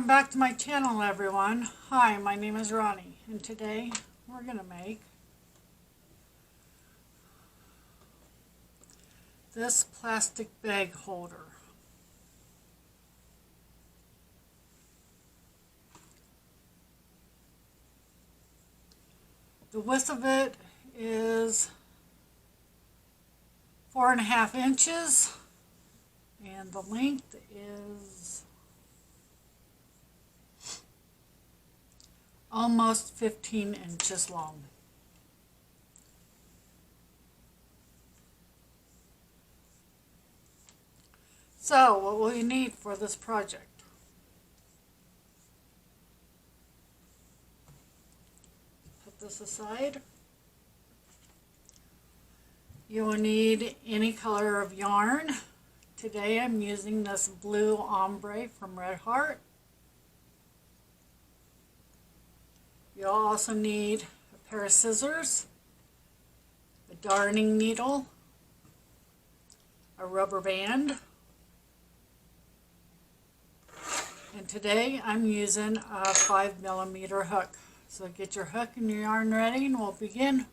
Welcome back to my channel, everyone. Hi, my name is Ronnie, and today we're going to make this plastic bag holder. The width of it is 4.5 inches, and the length is almost 15 inches long. So, what will you need for this project? Put this aside. You will need any color of yarn. Today I'm using this blue ombre from Red Heart. You'll also need a pair of scissors, a darning needle, a rubber band, and today I'm using a 5mm hook. So get your hook and your yarn ready and we'll begin.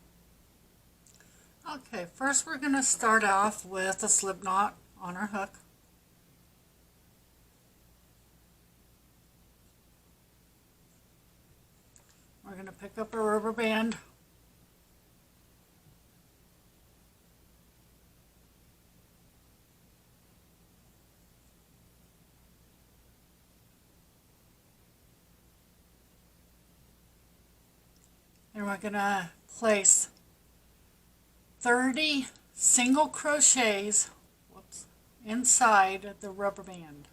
Okay, first we're going to start off with a slip knot on our hook. We're going to pick up a rubber band. And we're going to place 30 single crochets inside the rubber band,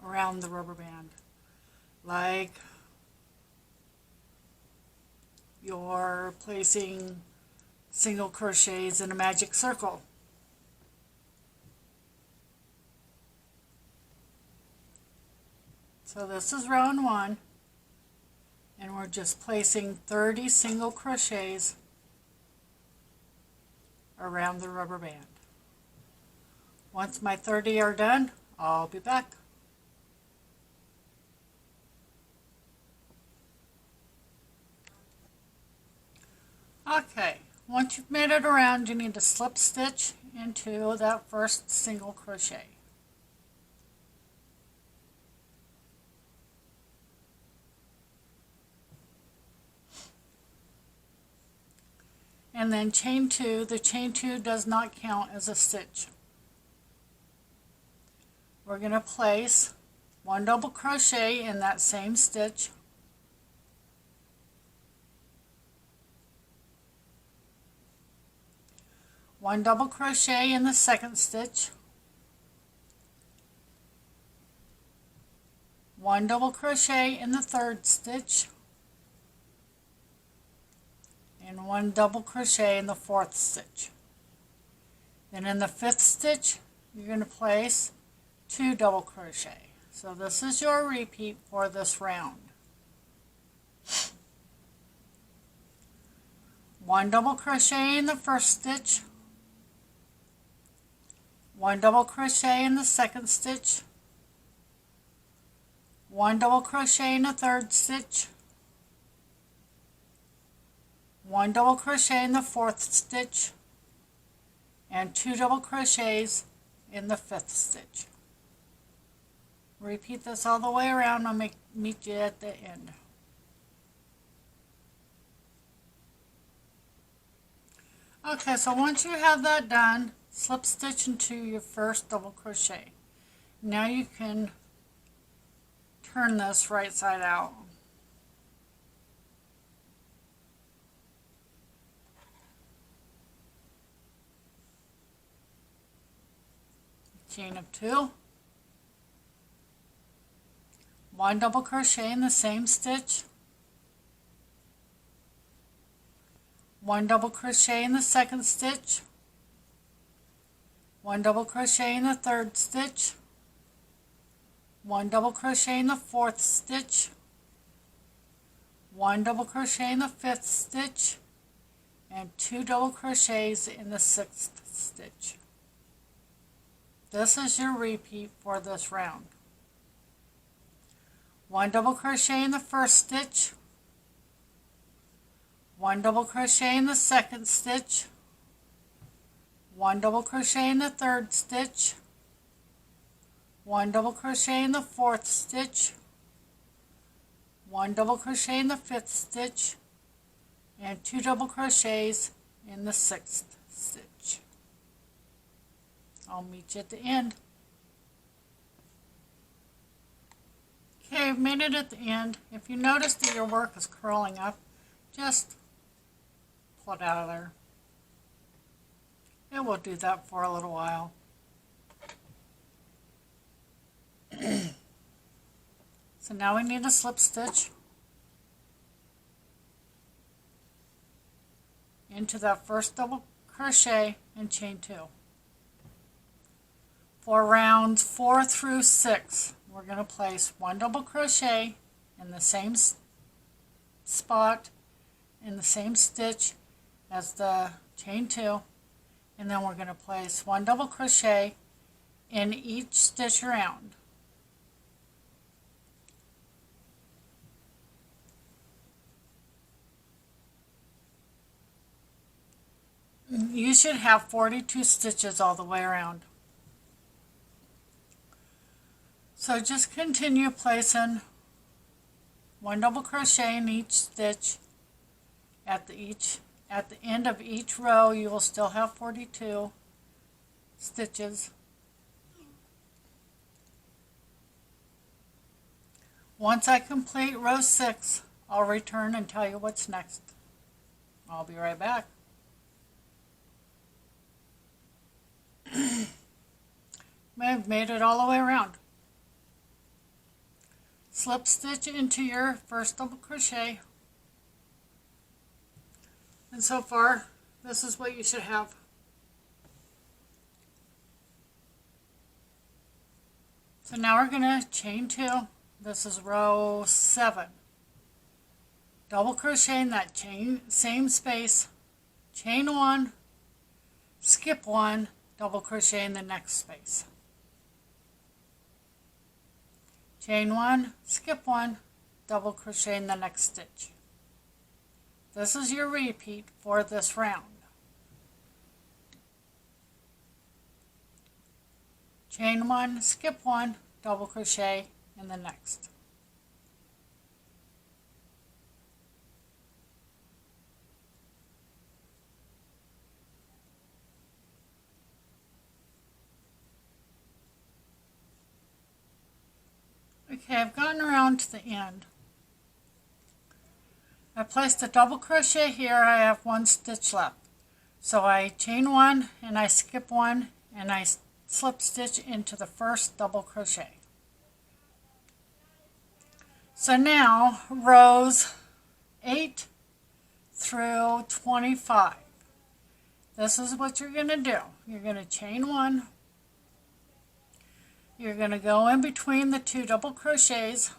around the rubber band, like you're placing single crochets in a magic circle. So this is round 1, and we're just placing 30 single crochets around the rubber band. Once my 30 are done, I'll be back. Okay, once you've made it around, you need to slip stitch into that first single crochet. And then chain 2. The chain 2 does not count as a stitch. We're going to place 1 double crochet in that same stitch, one double crochet in the second stitch, 1 double crochet in the third stitch, and 1 double crochet in the fourth stitch. Then in the fifth stitch, you're going to place 2 double crochet. So this is your repeat for this round. 1 double crochet in the first stitch, 1 double crochet in the second stitch, 1 double crochet in the third stitch, 1 double crochet in the fourth stitch, and 2 double crochets in the fifth stitch. Repeat this all the way around. I'll meet you at the end. Okay, so once you have that done, slip stitch into your first double crochet. Now you can turn this right side out. Chain of 2, 1 double crochet in the same stitch, 1 double crochet in the second stitch, 1 double crochet in the third stitch, 1 double crochet in the fourth stitch, 1 double crochet in the fifth stitch, and 2 double crochets in the sixth stitch. This is your repeat for this round. 1 double crochet in the first stitch, 1 double crochet in the second stitch, 1 double crochet in the third stitch, 1 double crochet in the fourth stitch, 1 double crochet in the fifth stitch, and 2 double crochets in the sixth stitch. I'll meet you at the end. Okay, I've made it at the end. If you notice that your work is curling up, just pull it out of there. It will do that for a little while. So now we need a slip stitch into that first double crochet and chain 2. For rounds 4 through 6, we're going to place 1 double crochet in the same spot in the same stitch as the chain 2, and then we're going to place 1 double crochet in each stitch around. You should have 42 stitches all the way around. So just continue placing 1 double crochet in each stitch. At the end of each row you will still have 42 stitches. Once I complete row 6, I'll return and tell you what's next. I'll be right back. I've made it all the way around. Slip stitch into your first double crochet, and so far this is what you should have. So now we're going to chain 2. This is row 7. Double crochet in that same space, chain 1, skip 1, double crochet in the next space. Chain 1, skip 1, double crochet in the next stitch. This is your repeat for this round. Chain 1, skip 1, double crochet in the next. Okay, I've gotten around to the end. I placed a double crochet here. I have 1 stitch left. So I chain 1 and I skip 1 and I slip stitch into the first double crochet. So now rows 8 through 25. This is what you're going to do. You're going to chain 1. You're going to go in between the 2 double crochets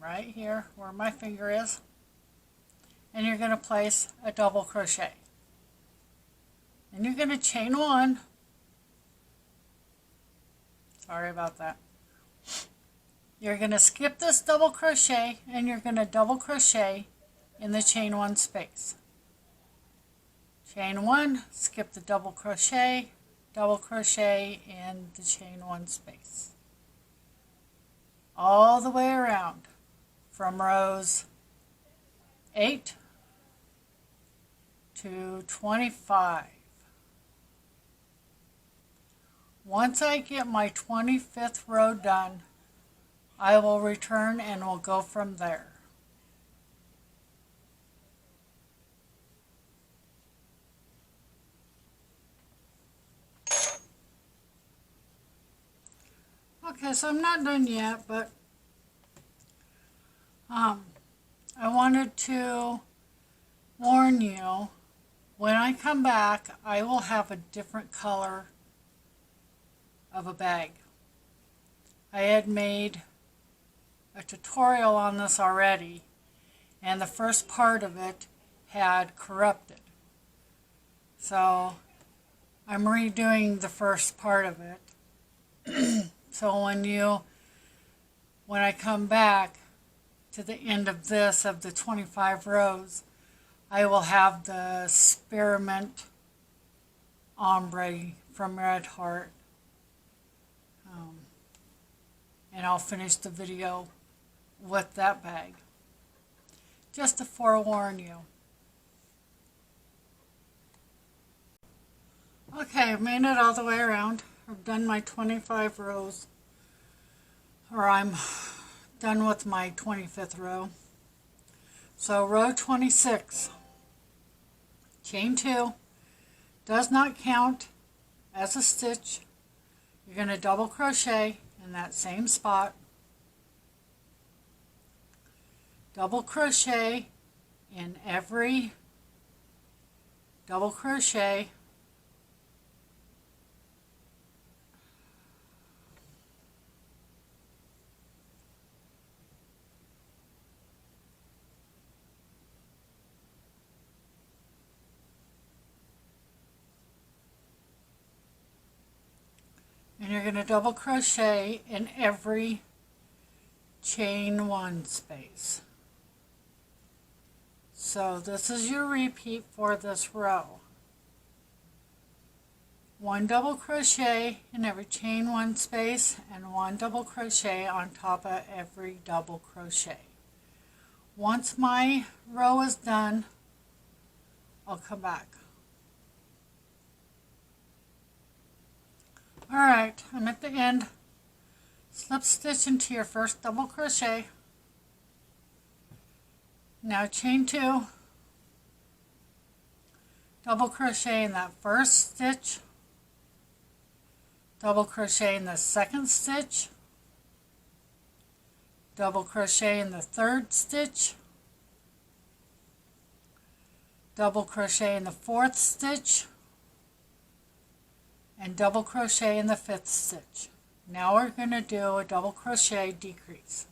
right here where my finger is, and you're going to place a double crochet. And you're going to chain 1. Sorry about that. You're going to skip this double crochet and you're going to double crochet in the chain 1 space. Chain 1, skip the double crochet in the chain 1 space. All the way around from rows 8 to 25. Once I get my 25th row done, I will return and we'll go from there. Okay, so I'm not done yet, but I wanted to warn you, when I come back, I will have a different color of a bag. I had made a tutorial on this already, and the first part of it had corrupted. So I'm redoing the first part of it. So when I come back, to the end of this, of the 25 rows, I will have the Spearmint ombre from Red Heart. And I'll finish the video with that bag. Just to forewarn you. Okay, I've made it all the way around. I've done my 25 rows. Or I'm done with my 25th row. So row 26, chain 2, does not count as a stitch. You're going to double crochet in that same spot. Double crochet in every double crochet. And you're going to double crochet in every chain 1 space. So this is your repeat for this row. 1 double crochet in every chain 1 space and 1 double crochet on top of every double crochet. Once my row is done, I'll come back. Alright, I'm at the end. Slip stitch into your first double crochet. Now chain 2, double crochet in that first stitch, double crochet in the second stitch, double crochet in the third stitch, double crochet in the fourth stitch, and double crochet in the fifth stitch. Now we're going to do a double crochet decrease,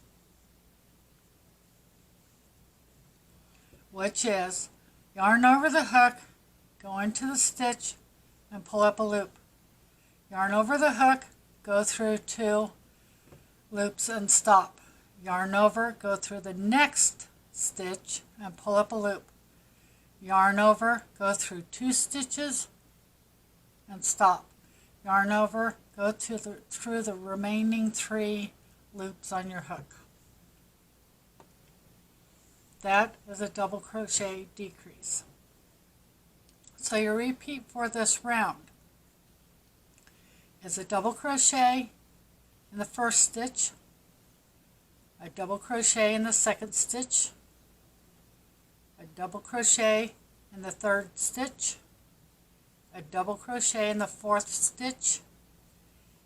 which is yarn over the hook, go into the stitch, and pull up a loop. Yarn over the hook, go through 2 loops and stop. Yarn over, go through the next stitch and pull up a loop. Yarn over, go through 2 stitches and stop. Yarn over, go through the remaining 3 loops on your hook. That is a double crochet decrease. So your repeat for this round is a double crochet in the first stitch, a double crochet in the second stitch, a double crochet in the third stitch, a double crochet in the fourth stitch,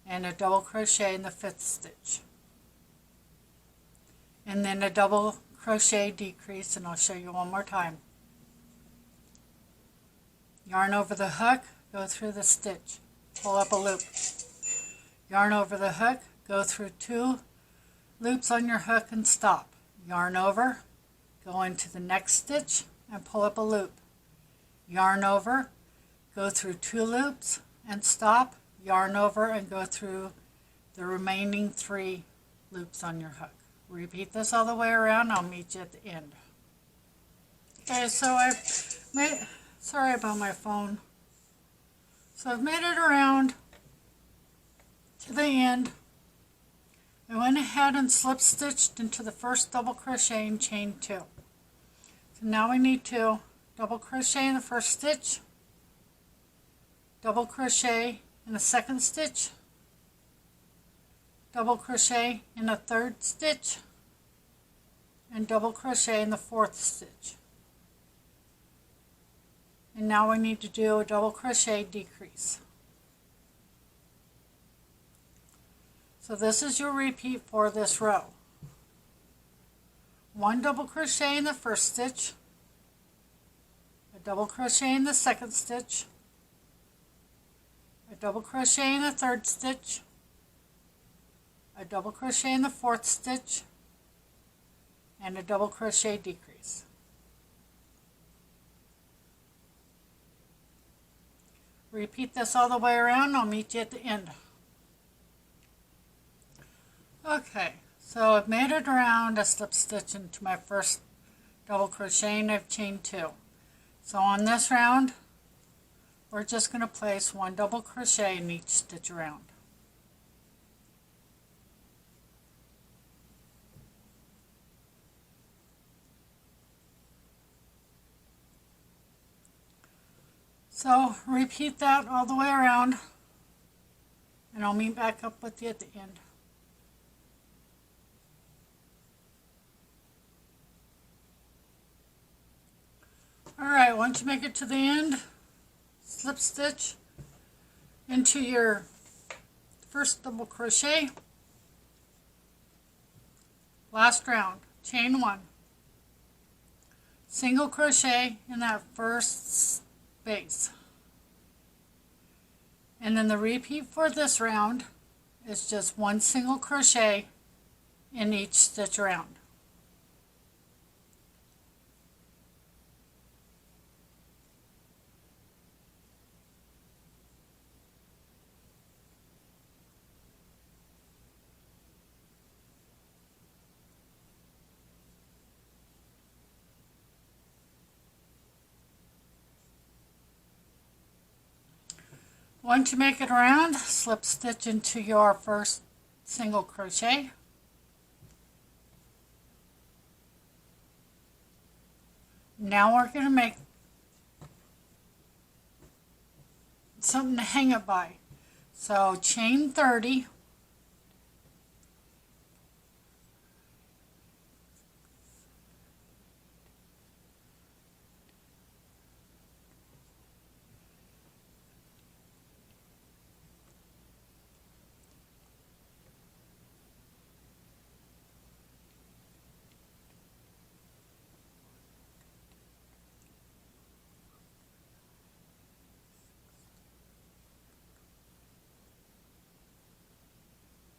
and a double crochet in the fifth stitch. And then a double crochet decrease, and I'll show you one more time. Yarn over the hook, go through the stitch, pull up a loop. Yarn over the hook, go through 2 loops on your hook and stop. Yarn over, go into the next stitch and pull up a loop. Yarn over, go through 2 loops and stop. Yarn over and go through the remaining 3 loops on your hook. Repeat this all the way around. I'll meet you at the end. Okay, so I've made, sorry about my phone. So I've made it around to the end. I went ahead and slip stitched into the first double crochet and chain 2. So now we need to double crochet in the first stitch, double crochet in the second stitch, double crochet in the third stitch, and double crochet in the fourth stitch. And now we need to do a double crochet decrease. So this is your repeat for this row. 1 double crochet in the first stitch, a double crochet in the second stitch, a double crochet in the third stitch, a double crochet in the fourth stitch, and a double crochet decrease. Repeat this all the way around. I'll meet you at the end. Okay, So I've made it around, I slip stitch into my first double crochet and I've chained 2. So on this round we're just going to place 1 double crochet in each stitch around. So repeat that all the way around and I'll meet back up with you at the end. Alright, once you make it to the end, slip stitch into your first double crochet, last round, chain 1, single crochet in that first space, and then the repeat for this round is just 1 single crochet in each stitch around. Once you make it around, slip stitch into your first single crochet. Now we're going to make something to hang it by. So chain 30,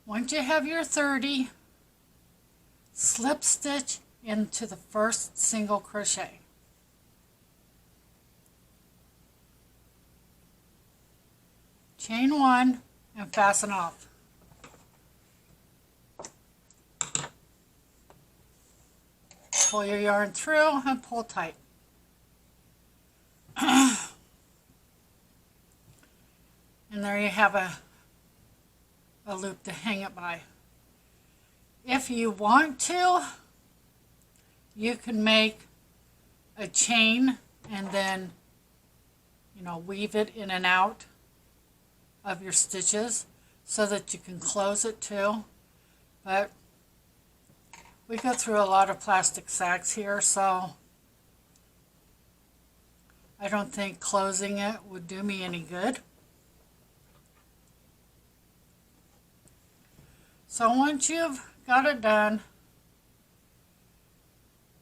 once you have your 30, slip stitch into the first single crochet. Chain 1 and fasten off. Pull your yarn through and pull tight. And there you have a loop to hang it by. If you want to, you can make a chain and then, weave it in and out of your stitches so that you can close it too. But we go through a lot of plastic sacks here, so I don't think closing it would do me any good. So once you've got it done,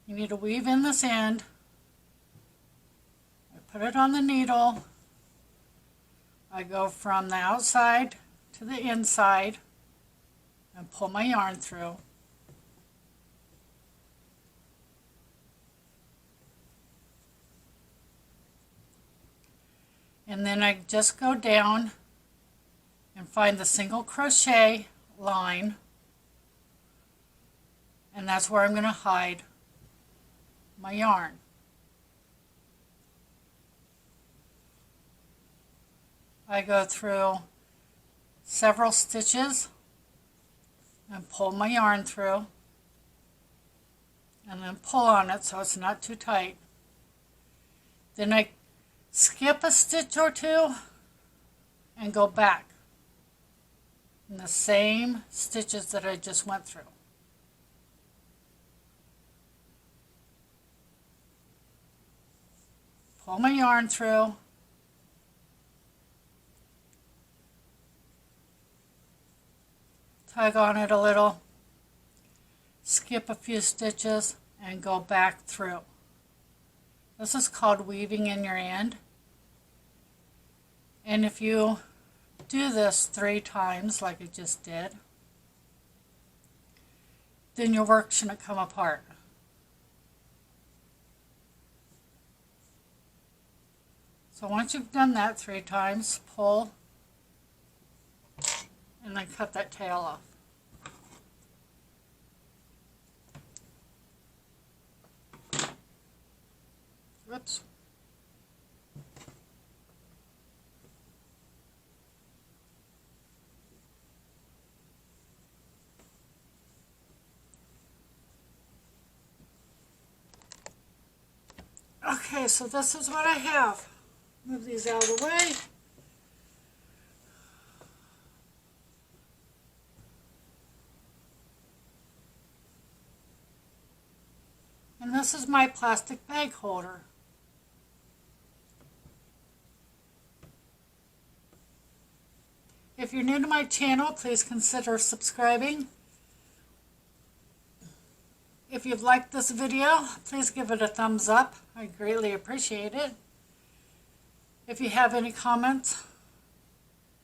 you need to weave in this end. I put it on the needle. I go from the outside to the inside and pull my yarn through. And then I just go down and find the single crochet line, and that's where I'm going to hide my yarn. I go through several stitches and pull my yarn through and then pull on it so it's not too tight. Then I skip a stitch or 2 and go back in the same stitches that I just went through. Pull my yarn through, tug on it a little, skip a few stitches and go back through. This is called weaving in your end. And if you do this 3 times like I just did, then your work shouldn't come apart. So once you've done that 3 times, pull and then cut that tail off. Okay, so this is what I have. Move these out of the way. And this is my plastic bag holder. If you're new to my channel, please consider subscribing. If you've liked this video, please give it a thumbs up. I greatly appreciate it. If you have any comments,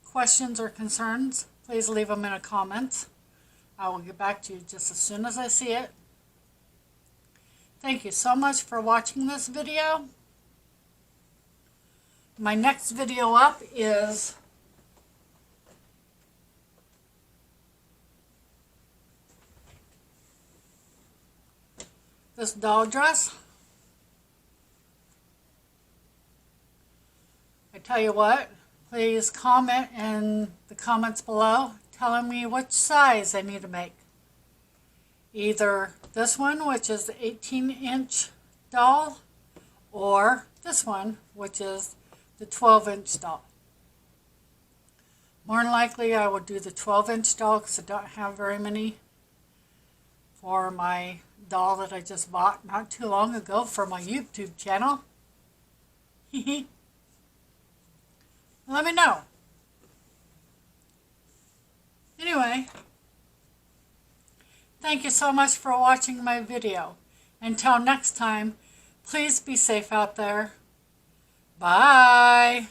questions, or concerns, please leave them in a comment. I will get back to you just as soon as I see it. Thank you so much for watching this video. My next video up is this doll dress. I tell you what, please comment in the comments below telling me which size I need to make. Either this one, which is the 18-inch doll, or this one, which is the 12-inch doll. More than likely I will do the 12-inch doll because I don't have very many for my doll that I just bought not too long ago for my YouTube channel. Let me know. Anyway, thank you so much for watching my video. Until next time, please be safe out there. Bye.